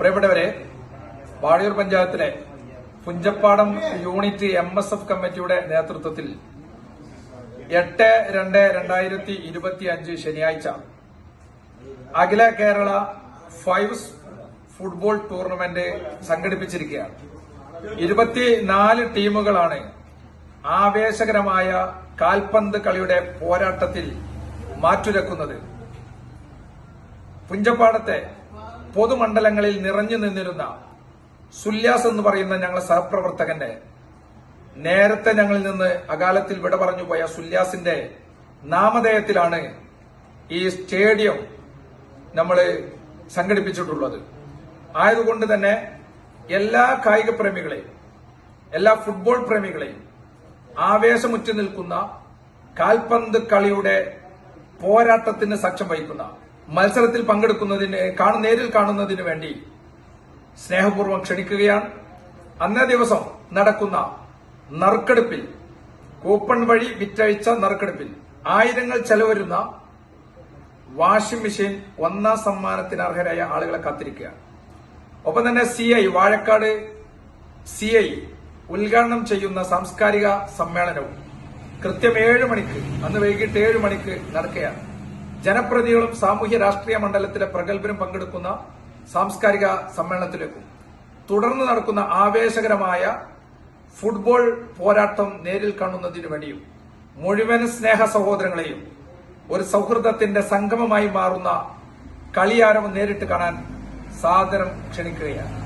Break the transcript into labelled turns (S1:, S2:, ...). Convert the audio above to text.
S1: പ്രിയപ്പെട്ടവരെ, വാഴയൂർ പഞ്ചായത്തിലെ Punchappadam unit MSF കമ്മിറ്റിയുടെ നേതൃത്വത്തിൽ 8/2/2025 ശനിയാഴ്ച അഖില കേരള ഫൈവ്സ് ഫുട്ബോൾ ടൂർണമെന്റ് സംഘടിപ്പിച്ചിരിക്കുകയാണ്. 24 ടീമുകളാണ് ആവേശകരമായ കാൽപന്ത് കളിയുടെ പോരാട്ടത്തിൽ മാറ്റുരക്കുന്നത്. പുഞ്ചപ്പാടത്തെ പൊതുമണ്ഡലങ്ങളിൽ നിറഞ്ഞു നിന്നിരുന്ന സുല്യാസ് എന്ന് പറയുന്ന ഞങ്ങളുടെ സഹപ്രവർത്തകന്റെ, നേരത്തെ ഞങ്ങളിൽ നിന്ന് അകാലത്തിൽ വിട പറഞ്ഞുപോയ സുല്യാസിന്റെ നാമധേയത്തിലാണ് ഈ സ്റ്റേഡിയം നമ്മൾ സംഘടിപ്പിച്ചിട്ടുള്ളത്. ആയതുകൊണ്ട് തന്നെ എല്ലാ കായിക പ്രേമികളെയും, എല്ലാ ഫുട്ബോൾ പ്രേമികളെയും ആവേശമുറ്റി നിൽക്കുന്ന കാൽപന്ത് കളിയുടെ പോരാട്ടത്തിന് സാക്ഷ്യം വഹിക്കുന്ന മത്സരത്തിൽ പങ്കെടുക്കുന്നതിന് നേരിൽ കാണുന്നതിന് വേണ്ടി സ്നേഹപൂർവ്വം ക്ഷണിക്കുകയാണ്. അന്നേ ദിവസം നടക്കുന്ന നറുക്കെടുപ്പിൽ, കൂപ്പൺ വഴി വിറ്റഴിച്ച നറുക്കെടുപ്പിൽ ആയിരങ്ങൾ ചെലവരുന്ന വാഷിംഗ് മെഷീൻ ഒന്നാം സമ്മാനത്തിന് അർഹരായ ആളുകളെ കാത്തിരിക്കുകയാണ്. ഒപ്പം തന്നെ വാഴക്കാട് CI ഉദ്ഘാടനം ചെയ്യുന്ന സാംസ്കാരിക സമ്മേളനവും കൃത്യം 7 മണിക്ക്, അന്ന് വൈകിട്ട് 7 മണിക്ക് നടക്കുകയാണ്. ജനപ്രതിനിധികളും സാമൂഹ്യ രാഷ്ട്രീയ മണ്ഡലത്തിലെ പ്രഗത്ഭരും പങ്കെടുക്കുന്ന സാംസ്കാരിക സമ്മേളനത്തിലേക്കും തുടർന്ന് നടക്കുന്ന ആവേശകരമായ ഫുട്ബോൾ പോരാട്ടം നേരിൽ കാണുന്നതിനു വേണ്ടിയും മുഴുവൻ സ്നേഹ സഹോദരങ്ങളെയും ഒരു സൗഹൃദത്തിന്റെ സംഗമമായി മാറുന്ന കളിയാരവം നേരിട്ട് കാണാൻ സാദരം ക്ഷണിക്കുകയാണ്.